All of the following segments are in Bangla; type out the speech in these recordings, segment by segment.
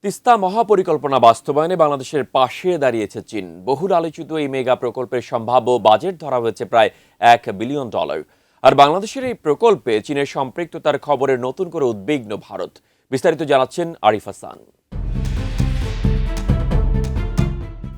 তিস্তা মহাপরিকল্পনা বাস্তবায়নে বাংলাদেশের পাশে দাঁড়িয়েছে চীন। বহুল আলোচিত এই মেগা প্রকল্পের সম্ভাব্য বাজেট ধরা হয়েছে প্রায় $1 বিলিয়ন। আর বাংলাদেশের এই প্রকল্পে চীনের সম্পৃক্ততার খবরে নতুন করে উদ্বিগ্ন ভারত। বিস্তারিত জানাচ্ছেন আরিফ হাসান।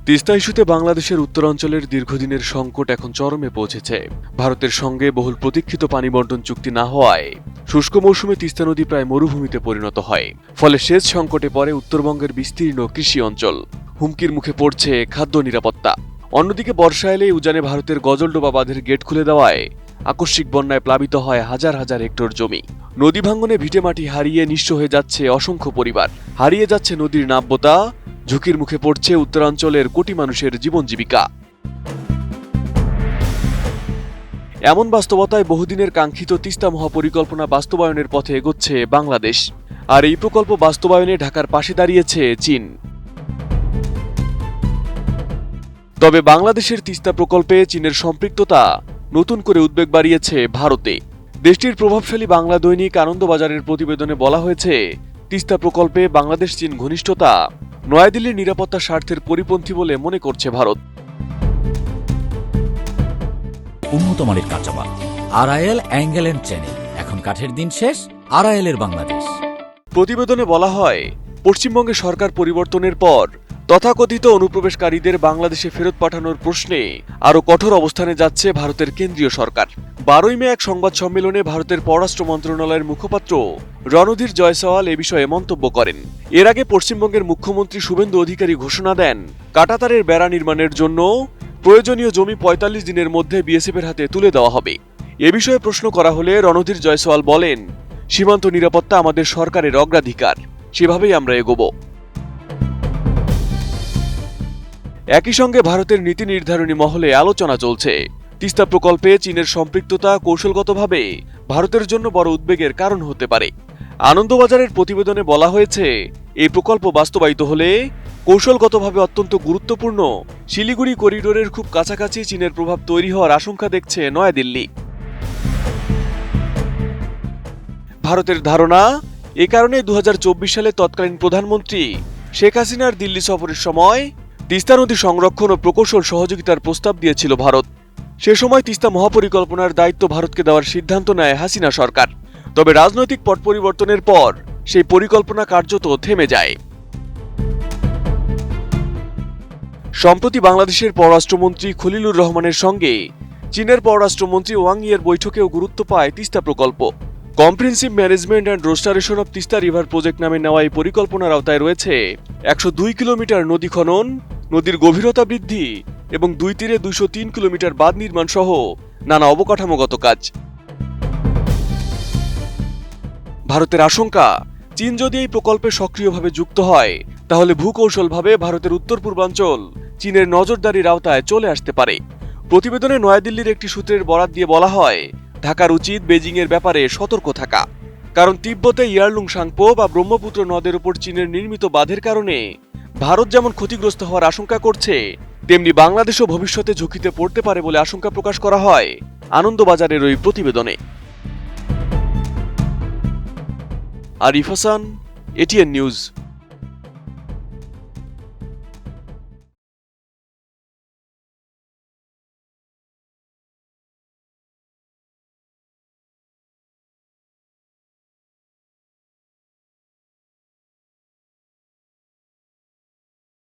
তিস্তা ইস্যুতে বাংলাদেশের উত্তরাঞ্চলের দীর্ঘদিনের সংকট এখন চরমে পৌঁছেছে। ভারতের সঙ্গে বহুল প্রতীক্ষিত পানি বন্টন চুক্তি না হওয়ায় শুষ্ক মৌসুমে তিস্তা নদী প্রায় মরুভূমিতে পরিণত হয়। ফলে সেচ সংকটে পড়ে উত্তরবঙ্গের বিস্তীর্ণ কৃষি অঞ্চল। হুমকির মুখে পড়ছে খাদ্য নিরাপত্তা। অন্যদিকে বর্ষা এলে উজানে ভারতের গজলডোবা বাঁধের গেট খুলে দেওয়ায় আকস্মিক বন্যায় প্লাবিত হয় হাজার হাজার হেক্টর জমি। নদী ভাঙ্গনে ভিটেমাটি হারিয়ে নিঃস্ব হয়ে যাচ্ছে অসংখ্য পরিবার। হারিয়ে যাচ্ছে নদীর নাব্যতা। ঝুঁকির মুখে পড়ছে উত্তরাঞ্চলের কোটি মানুষের জীবন জীবিকা। এমন বাস্তবতায় বহুদিনের কাঙ্ক্ষিত তিস্তা মহাপরিকল্পনা বাস্তবায়নের পথে এগোচ্ছে বাংলাদেশ। আর এই প্রকল্প বাস্তবায়নে ঢাকার পাশে দাঁড়িয়েছে চীন। তবে বাংলাদেশের তিস্তা প্রকল্পে চীনের সম্পৃক্ততা নতুন করে উদ্বেগ বাড়িয়েছে ভারতে। দেশটির প্রভাবশালী বাংলা দৈনিক আনন্দবাজারের প্রতিবেদনে বলা হয়েছে, তিস্তা প্রকল্পে বাংলাদেশ চীন ঘনিষ্ঠতা নয়াদিল্লির নিরাপত্তা স্বার্থের পরিপন্থী বলে মনে করছে ভারত। উন্নত মানের কাঁচামাল আরআইএল অ্যাঙ্গেল এন্ড চ্যানেল। এখন কাঠের দিন শেষ, আরআইএল এর বাংলাদেশ। প্রতিবেদনে বলা হয়, পশ্চিমবঙ্গে সরকার পরিবর্তনের পর তথাকথিত অনুপ্রবেশকারীদের বাংলাদেশে ফেরত পাঠানোর প্রশ্নে আরও কঠোর অবস্থানে যাচ্ছে ভারতের কেন্দ্রীয় সরকার। 12 মে এক সংবাদ সম্মেলনে ভারতের পররাষ্ট্র মন্ত্রণালয়ের মুখপাত্র রণধীর জয়সওয়াল এ বিষয়ে মন্তব্য করেন। এর আগে পশ্চিমবঙ্গের মুখ্যমন্ত্রী শুভেন্দু অধিকারী ঘোষণা দেন, কাঁটাতারের বেড়া নির্মাণের জন্য প্রয়োজনীয় জমি 45 দিনের মধ্যে বিএসএফের হাতে তুলে দেওয়া হবে। এ বিষয়ে প্রশ্ন করা হলে রণধীর জয়সওয়াল বলেন, সীমান্ত নিরাপত্তা আমাদের সরকারের অগ্রাধিকার, সেভাবেই আমরা এগোব। একই সঙ্গে ভারতের নীতি নির্ধারণী মহলে আলোচনা চলছে। তিস্তা প্রকল্পে চীনের সম্পৃক্ততা কৌশলগতভাবে ভারতের জন্য বড় উদ্বেগের কারণ হতে পারে। আনন্দবাজারের প্রতিবেদনে বলা হয়েছে, এই প্রকল্প বাস্তবায়িত হলে কৌশলগতভাবে অত্যন্ত গুরুত্বপূর্ণ শিলিগুড়ি করিডোরের খুব কাছাকাছি চীনের প্রভাব তৈরি হওয়ার আশঙ্কা দেখছে নয়াদিল্লি। ভারতের ধারণা, এ কারণে 2024 সালে তৎকালীন প্রধানমন্ত্রী শেখ হাসিনার দিল্লি সফরের সময় তিস্তা নদী সংরক্ষণ ও প্রকৌশল সহযোগিতার প্রস্তাব দিয়েছিল ভারত। সে সময় তিস্তা মহাপরিকল্পনার দায়িত্ব ভারতকে দেওয়ার সিদ্ধান্ত নেয় হাসিনা সরকার। তবে রাজনৈতিক পট পরিবর্তনের পর সেই পরিকল্পনা কার্যত থেমে যায়। সম্প্রতি বাংলাদেশের পররাষ্ট্রমন্ত্রী খলিলুর রহমানের সঙ্গে চীনের পররাষ্ট্রমন্ত্রী ওয়াং ইয়ের বৈঠকেও গুরুত্ব পায় তিস্তা প্রকল্প। Comprehensive management and restoration of Teesta river project নামে নেওয়া এই পরিকল্পনার আওতায় রয়েছে 102 কিলোমিটার নদী খনন, নদীর গভীরতা বৃদ্ধি এবং 2 তীরে 203 কিলোমিটার বাঁধ নির্মাণ সহ নানা অবকাঠামোগত কাজ। ভারতের আশঙ্কা, চীন যদি এই প্রকল্পে সক্রিয়ভাবে যুক্ত হয় তাহলে ভূকৌশলভাবে ভারতের উত্তর পূর্বাঞ্চল চীনের নজরদারির আওতায় চলে আসতে পারে। প্রতিবেদনে নয়াদিল্লির একটি সূত্রের বরাত দিয়ে বলা হয়, ঢাকার উচিত বেজিংয়ের ব্যাপারে সতর্ক থাকা। কারণ তিব্বতে ইয়ারলুং সাংপো বা ব্রহ্মপুত্র নদের উপর চীনের নির্মিত বাঁধের কারণে ভারত যেমন ক্ষতিগ্রস্ত হওয়ার আশঙ্কা করছে, তেমনি বাংলাদেশও ভবিষ্যতে ঝুঁকিতে পড়তে পারে বলে আশঙ্কা প্রকাশ করা হয় আনন্দবাজারের ওই প্রতিবেদনে। Arif Hasan, ATN news.